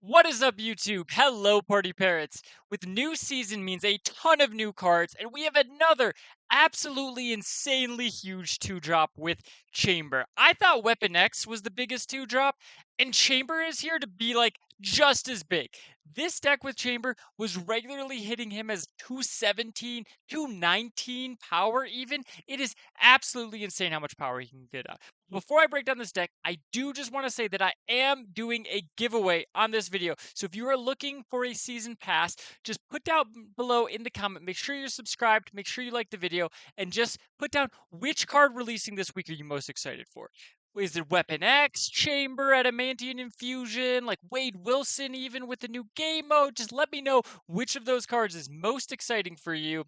What is up, YouTube? Hello, Party Parrots. With new season means a ton of new cards, and we have another absolutely insanely huge 2-drop with Chamber. I thought Weapon X was the biggest 2-drop, and Chamber is here to be like just as big. This deck with Chamber was regularly hitting him as 217, 219 power even. It is absolutely insane how much power he can get up. Before I break down this deck, I do just want to say that I am doing a giveaway on this video. So if you are looking for a season pass, just put down below in the comment, make sure you're subscribed, make sure you like the video, and just put down which card releasing this week are you most excited for. Is it Weapon X, Chamber, Adamantium Infusion, like Wade Wilson even with the new game mode? Just let me know which of those cards is most exciting for you,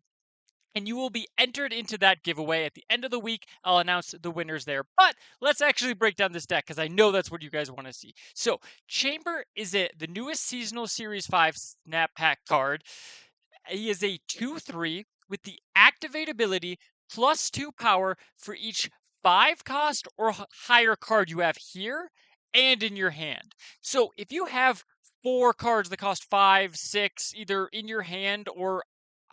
and you will be entered into that giveaway. At the end of the week, I'll announce the winners there. But let's actually break down this deck because I know that's what you guys want to see. So, Chamber is the newest seasonal Series 5 Snap Pack card. He is a 2/3 with the activate ability +2 power for each 5 cost or higher card you have here and in your hand. So, if you have 4 cards that cost 5, 6, either in your hand or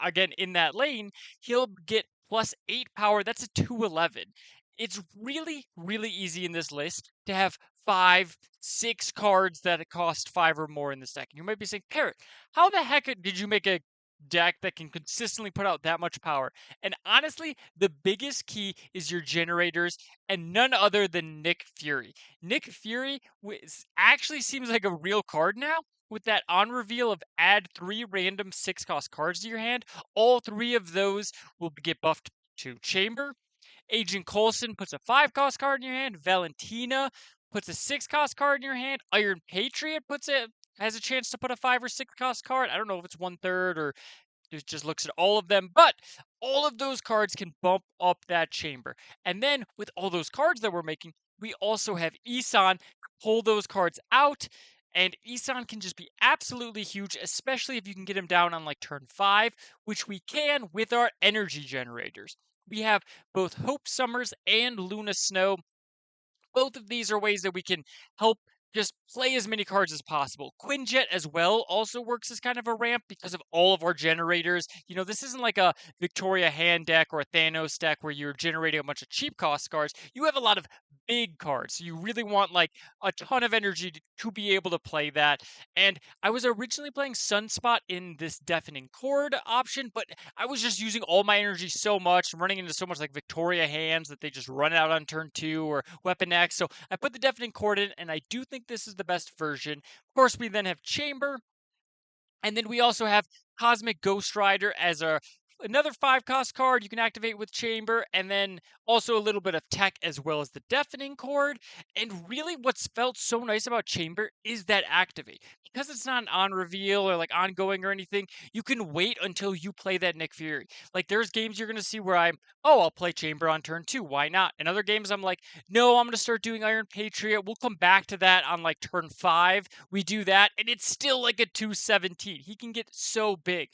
again in that lane, he'll get +8 power. That's a 211. It's really, really easy in this list to have 5, 6 cards that cost 5 or more in this deck. And you might be saying, Parrot, how the heck did you make a deck that can consistently put out that much power? And honestly, the biggest key is your generators and none other than Nick Fury. Nick Fury actually seems like a real card now with that on reveal of add 3 random 6-cost cards to your hand. All 3 of those will get buffed to Chamber. Agent Coulson puts a 5-cost card in your hand. Valentina puts a 6-cost card in your hand. Iron Patriot has a chance to put a 5 or 6-cost card. I don't know if it's 1/3 or it just looks at all of them, but all of those cards can bump up that Chamber. And then with all those cards that we're making, we also have Isan pull those cards out. And Isan can just be absolutely huge, especially if you can get him down on like turn 5, which we can with our energy generators. We have both Hope Summers and Luna Snow. Both of these are ways that we can help just play as many cards as possible. Quinjet as well also works as kind of a ramp because of all of our generators. You know, this isn't like a Victoria hand deck or a Thanos deck where you're generating a bunch of cheap cost cards. You have a lot of big cards. So you really want like a ton of energy to be able to play that. And I was originally playing Sunspot in this Deafening Chord option, but I was just using all my energy so much, running into so much like Victoria hands that they just run out on turn 2 or Weapon X. So I put the Deafening Chord in, and I do think this is the best version. Of course, we then have Chamber, and then we also have Cosmic Ghost Rider as another 5-cost card you can activate with Chamber, and then also a little bit of tech as well as the Deafening Chord. And really what's felt so nice about Chamber is that activate. Because it's not an on reveal or like ongoing or anything, you can wait until you play that Nick Fury. Like there's games you're going to see where I'll play Chamber on turn 2. Why not? And other games I'm like, no, I'm going to start doing Iron Patriot. We'll come back to that on like turn 5. We do that, and it's still like a 217. He can get so big.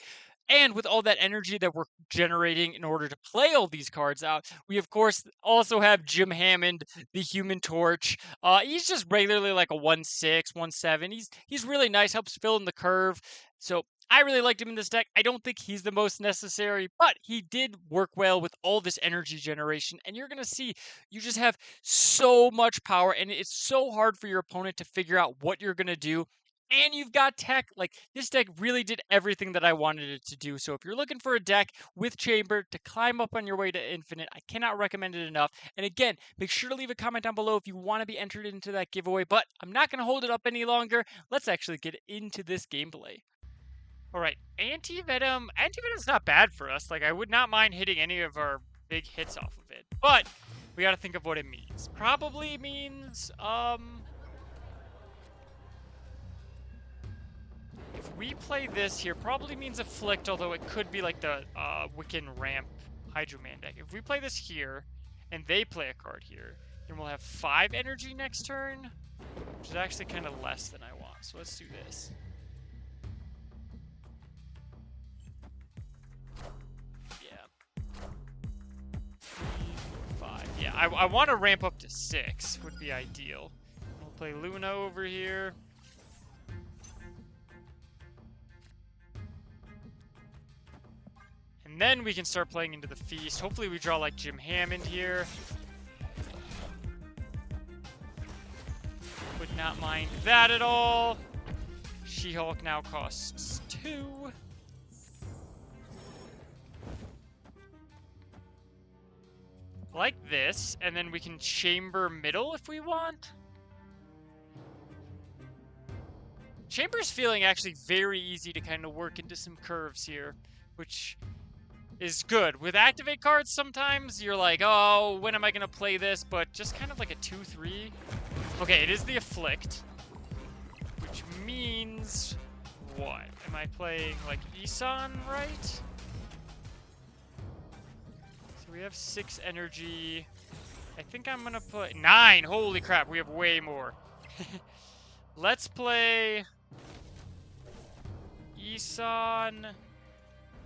And with all that energy that we're generating in order to play all these cards out, we of course also have Jim Hammond, the Human Torch. He's just regularly like a 1/6, 1/7. He's really nice, helps fill in the curve. So I really liked him in this deck. I don't think he's the most necessary, but he did work well with all this energy generation. And you're going to see you just have so much power, and it's so hard for your opponent to figure out what you're going to do. And you've got tech. Like this deck really did everything that I wanted it to do. So if you're looking for a deck with Chamber to climb up on your way to Infinite, I cannot recommend it enough. And again, make sure to leave a comment down below if you want to be entered into that giveaway. But I'm not going to hold it up any longer. Let's actually get into this gameplay. All right, Anti-Venom. Anti-Venom's not bad for us. Like I would not mind hitting any of our big hits off of it. But we got to think of what it means. Probably means if we play this here, probably means Afflict, although it could be like the Wiccan Ramp Hydro-Man deck. If we play this here, and they play a card here, then we'll have 5 energy next turn, which is actually kind of less than I want. So let's do this. Yeah. 3, 5. Yeah, I want to ramp up to 6, would be ideal. We'll play Luna over here. And then we can start playing into the feast. Hopefully we draw like Jim Hammond here. Would not mind that at all. She-Hulk now costs 2. Like this, and then we can chamber middle if we want. Chamber's feeling actually very easy to kind of work into some curves here, which is good. With activate cards, sometimes you're like, oh, when am I going to play this? But just kind of like a 2-3. Okay, it is the Afflict, which means what? Am I playing like Isan, right? So we have 6 energy. I think I'm going to put 9. Holy crap, we have way more. Let's play Isan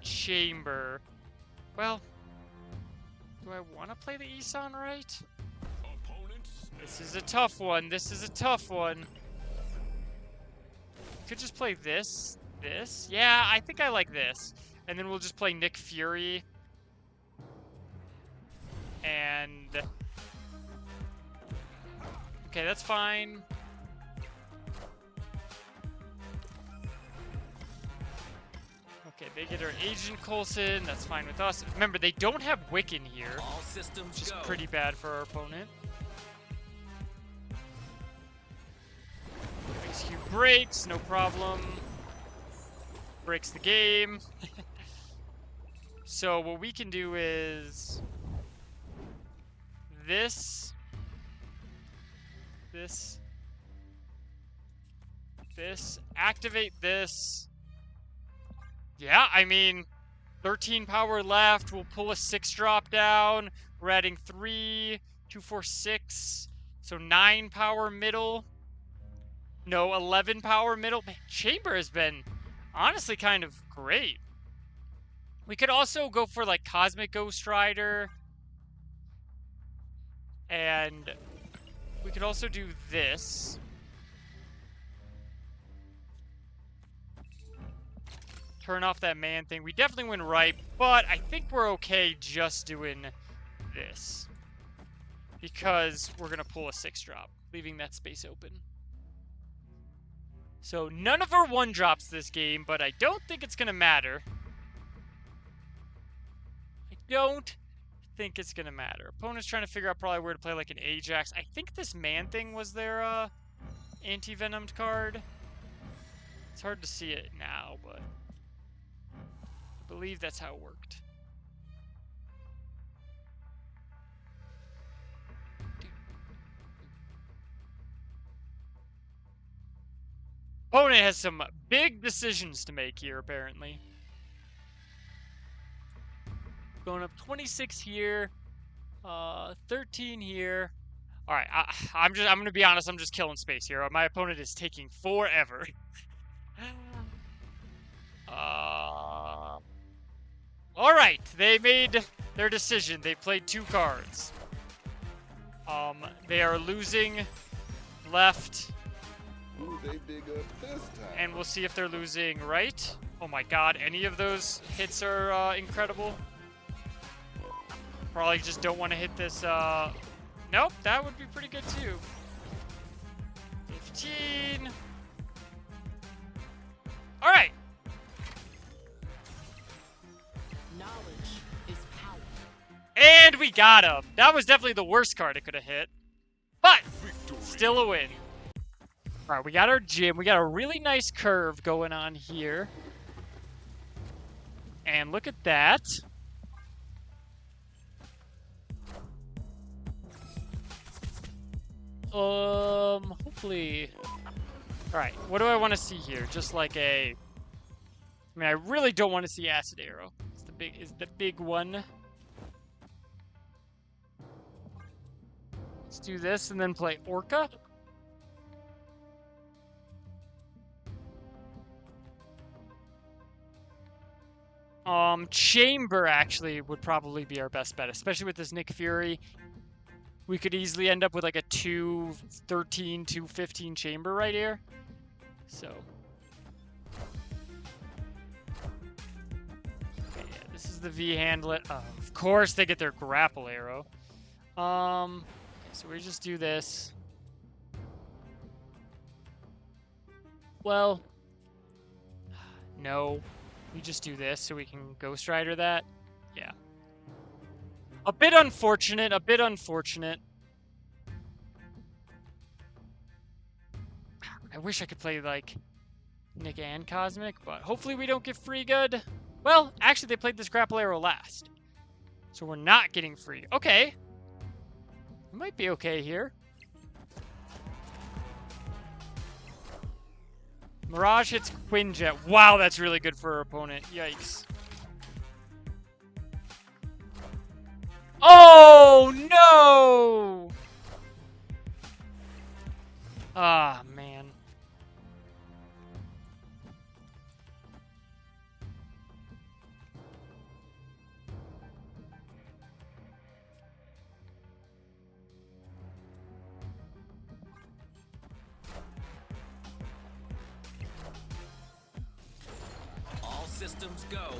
Chamber. Well, do I want to play the Isan right? This is a tough one. This is a tough one. Could just play this. This? Yeah, I think I like this. And then we'll just play Nick Fury. And... okay, that's fine. Okay, they get our Agent Coulson. That's fine with us. Remember, they don't have Wiccan here, which is pretty bad for our opponent. Execute breaks, no problem. Breaks the game. So what we can do is this, activate this. Yeah, I mean, 13 power left. We'll pull a 6 drop down. We're adding 3, 2, 4, 6. So 9 power middle. No, 11 power middle. Man, Chamber has been honestly kind of great. We could also go for like Cosmic Ghost Rider. And we could also do this. Turn off that man thing. We definitely went right, but I think we're okay just doing this. Because we're going to pull a 6 drop, leaving that space open. So none of our 1 drops this game, but I don't think it's going to matter. I don't think it's going to matter. Opponent's trying to figure out probably where to play like an Ajax. I think this man thing was their anti-venomed card. It's hard to see it now, but I believe that's how it worked. Opponent has some big decisions to make here, apparently. Going up 26 here, 13 here. All right, I'm gonna be honest. I'm just killing space here. My opponent is taking forever. All right, they made their decision. They played 2 cards. They are losing left. Ooh, they dig up this time. And we'll see if they're losing right. Oh my god, any of those hits are incredible. Probably just don't want to hit this. Nope, that would be pretty good too. 15. All right. Knowledge is power. And we got him. That was definitely the worst card it could have hit. But still a win. All right, we got our gym. We got a really nice curve going on here. And look at that. Hopefully. All right, what do I want to see here? Just like a. I mean, I really don't want to see Acid Arrow. It's the big one. Let's do this and then play Orca. Chamber actually would probably be our best bet, especially with this Nick Fury. We could easily end up with like a 2-13, 2-15 Chamber right here. So. Okay, yeah, This is the V handlet. Of course they get their grapple arrow. Okay, so we just do this. Well, no. We just do this so we can Ghost Rider that. Yeah. A bit unfortunate, a bit unfortunate. I wish I could play, like, Nick and Cosmic, but hopefully we don't get free good. Well, actually, they played this grapple arrow last. So we're not getting free. Okay. We might be okay here. Mirage hits Quinjet. Wow, that's really good for our opponent. Yikes. Oh, no! Ah, man. All systems go.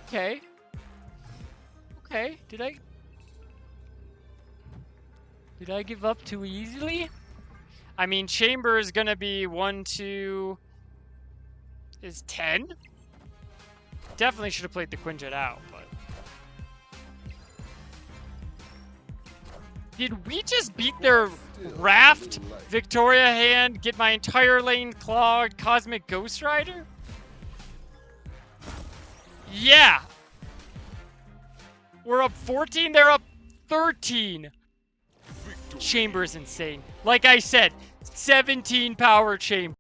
Okay. Okay, did I give up too easily? I mean, Chamber is gonna be 1, 2... is 10? Definitely should have played the Quinjet out, but... Did we just beat their Raft, Victoria Hand, get my entire lane clogged, Cosmic Ghost Rider? Yeah! We're up 14, they're up 13. Chamber is insane. Like I said, 17 power chamber.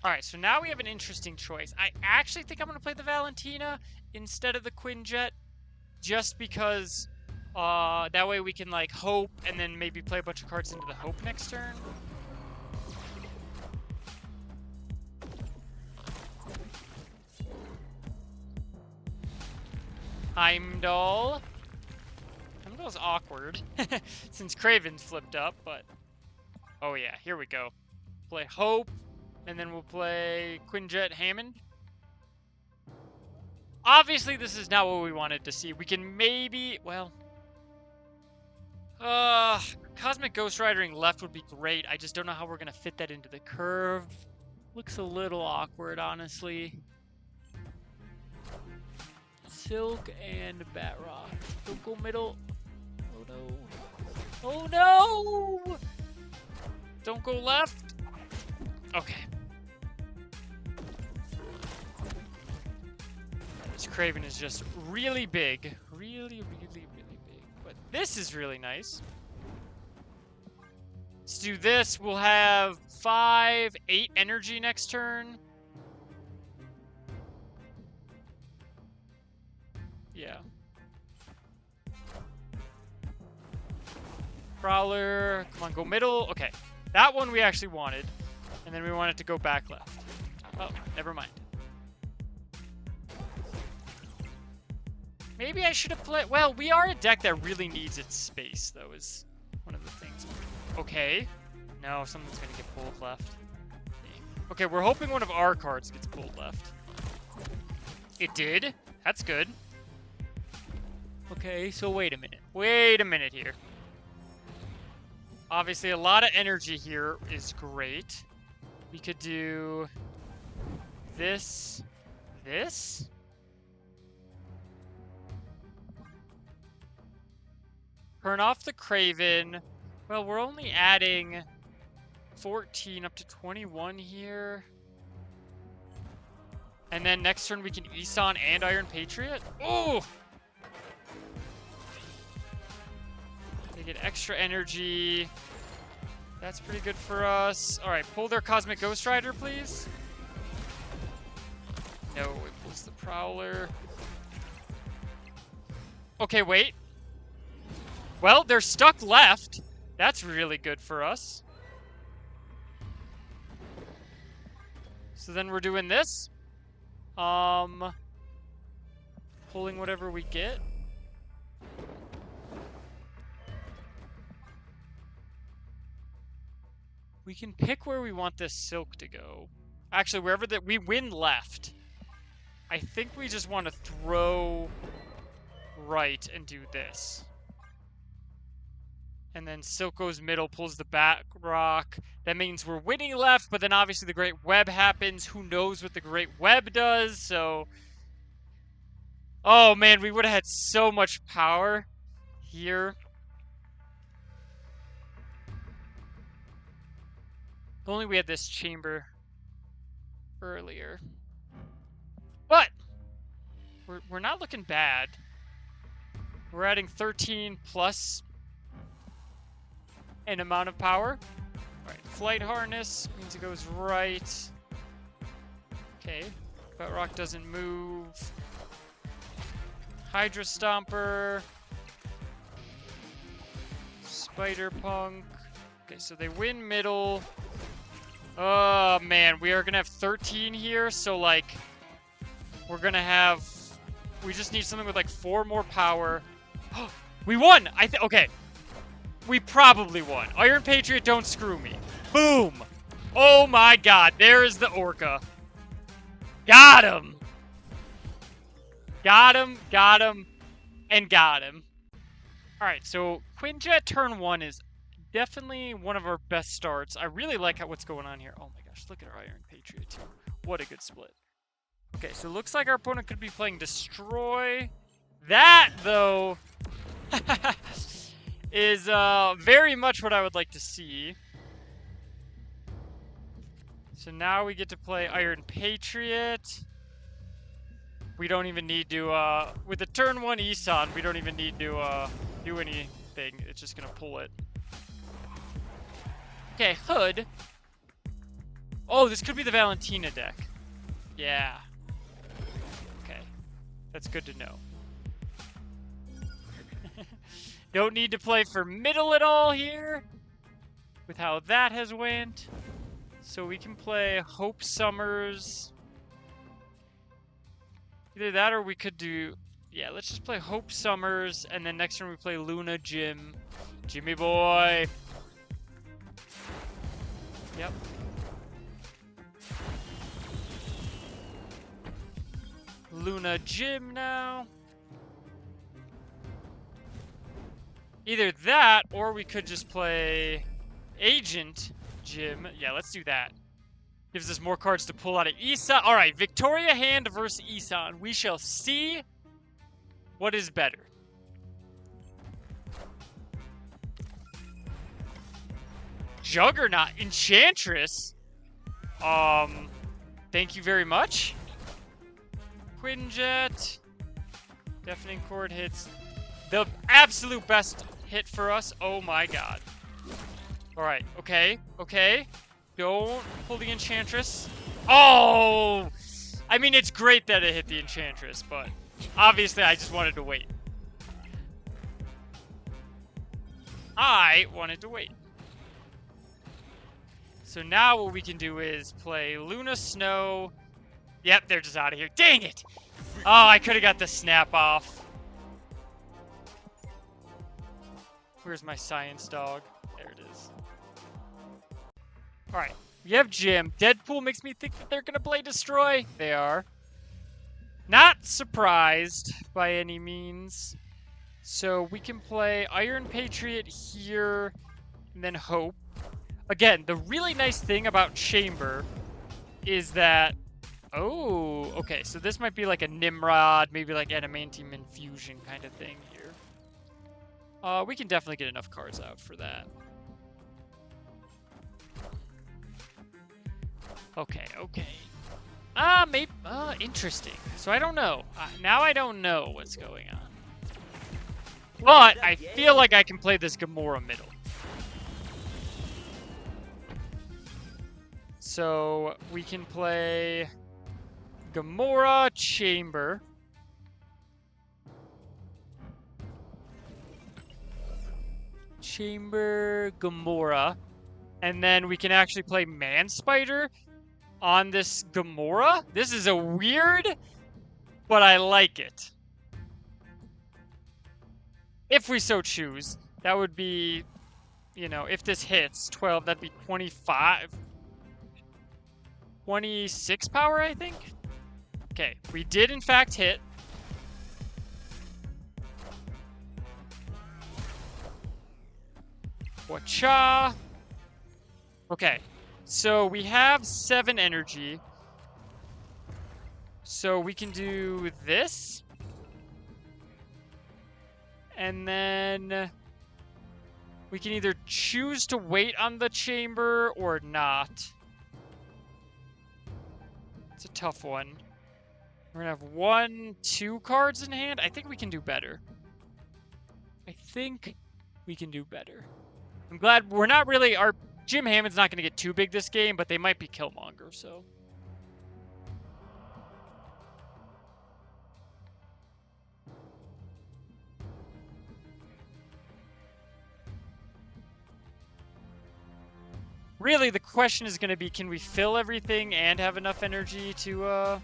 Alright, so now we have an interesting choice. I actually think I'm going to play the Valentina instead of the Quinjet. Just because that way we can, like, hope and then maybe play a bunch of cards into the hope next turn. Heimdall. Heimdall's awkward. Since Kraven's flipped up, but... Oh yeah, here we go. Play Hope, and then we'll play Quinjet Hammond. Obviously, this is not what we wanted to see. We can maybe... Well... Cosmic Ghost Ridering left would be great. I just don't know how we're going to fit that into the curve. Looks a little awkward, honestly. Silk and Batrock. Don't go middle. Oh no. Oh no! Don't go left. Okay. This Kraven is just really big. Really, really, really big. But this is really nice. Let's do this. We'll have 5, 8 energy next turn. Yeah. Prowler. Come on, go middle. Okay. That one we actually wanted. And then we want it to go back left. Oh, never mind. Maybe I should have played... Well, we are a deck that really needs its space, though, is one of the things. Okay. No, someone's going to get pulled left. Okay, we're hoping one of our cards gets pulled left. It did. That's good. Okay, so wait a minute. Wait a minute here. Obviously, a lot of energy here is great. We could do this, this. Turn off the Kraven. Well, we're only adding 14 up to 21 here. And then next turn we can Isan and Iron Patriot. Oh! They get extra energy. That's pretty good for us. Alright, pull their Cosmic Ghost Rider, please. No, it pulls the Prowler. Okay, wait. Well, they're stuck left. That's really good for us. So then we're doing this. Pulling whatever we get. We can pick where we want this Silk to go. Actually, wherever that we win left. I think we just want to throw right and do this. And then Silco's middle pulls the back rock. That means we're winning left, but then obviously the Great Web happens. Who knows what the Great Web does, so... Oh man, we would have had so much power here. If only we had this chamber earlier. But we're not looking bad. We're adding 13 plus an amount of power. Alright, flight harness means it goes right. Okay, Wet Rock doesn't move. Hydra Stomper. Spider Punk. Okay, so they win middle. Oh man, we are gonna have 13 here, so like we're gonna have, we just need something with like 4 more power. We won! Okay. We probably won. Iron Patriot, don't screw me. Boom! Oh my god, there is the Orca. Got him! Got him, and got him. Alright, so Quinjet turn 1 is definitely one of our best starts. I really like what's going on here. Oh my gosh, look at our Iron Patriot too. What a good split. Okay, so looks like our opponent could be playing Destroy. That, though, is very much what I would like to see. So now we get to play Iron Patriot. We don't even need to, with the turn 1 Isan, we don't even need to do anything. It's just gonna pull it. Okay, Hood. Oh, this could be the Valentina deck. Yeah. Okay. That's good to know. Don't need to play for middle at all here. With how that has went. So we can play Hope Summers. Either that or we could do... Yeah, let's just play Hope Summers. And then next turn we play Luna Jim. Jimmy boy. Yep. Luna Jim now. Either that, or we could just play Agent Jim. Yeah, let's do that. Gives us more cards to pull out of Isan. Alright, Victoria Hand versus Isan. We shall see what is better. Juggernaut. Enchantress? Thank you very much. Quinjet. Deafening Chord hits. The absolute best hit for us. Oh my god. Alright, okay, okay. Don't pull the Enchantress. Oh! I mean, it's great that it hit the Enchantress, but obviously I just wanted to wait. I wanted to wait. So now what we can do is play Luna Snow. Yep, they're just out of here. Dang it! Oh, I could have got the snap off. Where's my science dog? There it is. Alright, we have Jim. Deadpool makes me think that they're going to play Destroy. They are. Not surprised by any means. So we can play Iron Patriot here, and then Hope. Again, the really nice thing about Chamber is that... Oh, okay, so this might be like a Nimrod, maybe like Adamantium Infusion kind of thing here. We can definitely get enough cards out for that. Okay, okay. Maybe, interesting. So I don't know. Now I don't know what's going on. But I feel like I can play this Gamora middle. So we can play Gamora Chamber. Chamber Gamora. And then we can actually play Man Spider on this Gamora. This is a weird, but I like it. If we so choose. That would be, you know, if this hits 12, that'd be 25. 26 power, I think? Okay, we did in fact hit. Wacha. Okay, so we have 7 energy. So we can do this. And then we can either choose to wait on the chamber or not. It's a tough one. We're gonna have 1, 2 cards in hand. I think we can do better. I think we can do better. I'm glad we're not really... Our Jim Hammond's not gonna get too big this game, but they might be Killmonger, so... Really, the question is going to be, can we fill everything and have enough energy to,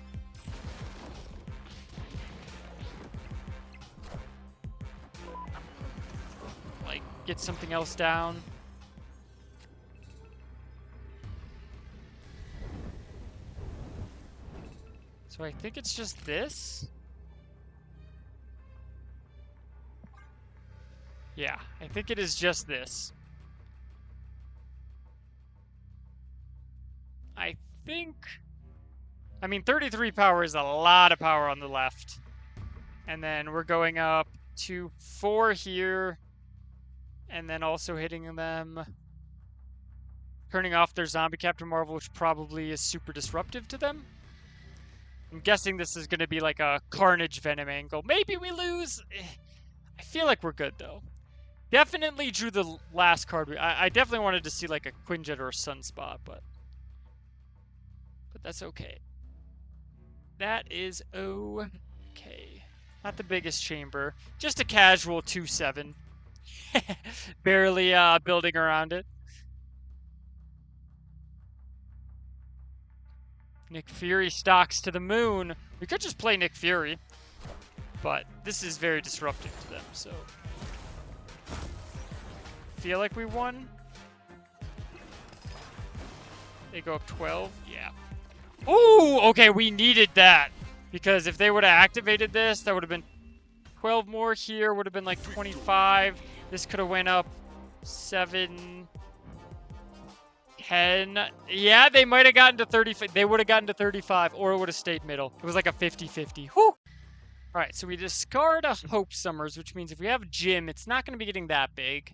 like, get something else down? So I think it's just this? Yeah, I think it is just this. I think... I mean, 33 power is a lot of power on the left. And then we're going up to 4 here. And then also hitting them. Turning off their zombie Captain Marvel, which probably is super disruptive to them. I'm guessing this is going to be like a Carnage Venom angle. Maybe we lose. I feel like we're good, though. Definitely drew the last card. I definitely wanted to see like a Quinjet or a Sunspot, but that's okay. That is okay. Not the biggest chamber. Just a casual 2/7. Barely building around it. Nick Fury stocks to the moon. We could just play Nick Fury, but this is very disruptive to them, so... Feel like we won? They go up 12? Yeah. Ooh, okay, we needed that. Because if they would have activated this, that would have been 12 more here, would have been like 25. This could have went up 7, 10. Yeah, they might have gotten to 30. They would have gotten to 35, or it would have stayed middle. It was like a 50-50. Whew! Alright, so we discard a Hope Summers, which means if we have Jim, it's not going to be getting that big.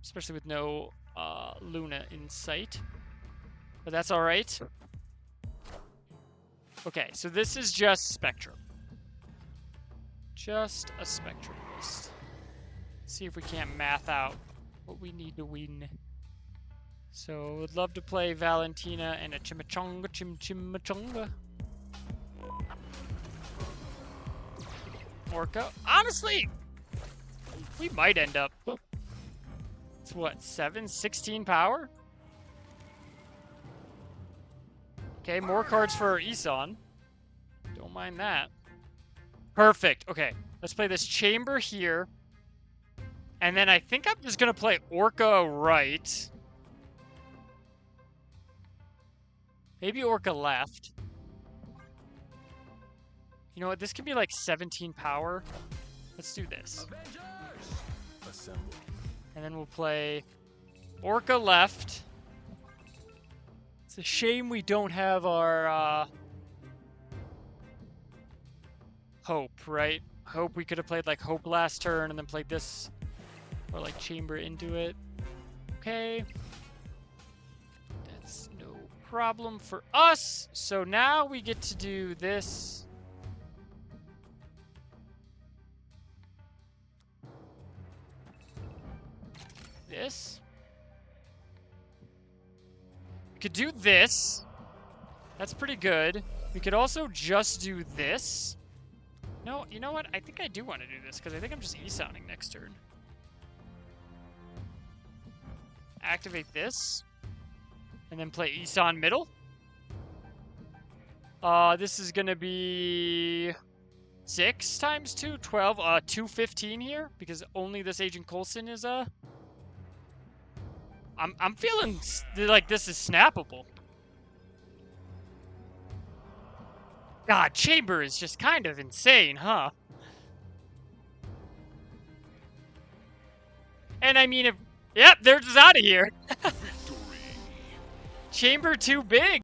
Especially with no Luna in sight. But that's alright. Okay, so this is just Spectrum. Just a Spectrum list. Let's see if we can't math out what we need to win. So, would love to play Valentina and a Chimichanga. Orca. Honestly, we might end up... It's what, 7? 16 power? Okay, more cards for Isan. Don't mind that. Perfect. Okay, let's play this chamber here. And then I think I'm just going to play Orca right. Maybe Orca left. You know what? This could be like 17 power. Let's do this. Assemble. And then we'll play Orca left. It's a shame we don't have our Hope, right? Hope we could have played like Hope last turn and then played this. Or like Chamber into it. Okay. That's no problem for us. So now we get to do this. This. We could do this. That's pretty good. We could also just do this. No, you know what? I think I do want to do this because I think I'm just E-sounding next turn. Activate this. And then play Isan middle. This is going to be 6 times 2, 12, 215 here because only this Agent Coulson is I'm feeling like this is snappable. God, Chamber is just kind of insane, huh? And I mean, if... Yep, they're just out of here. Chamber too big.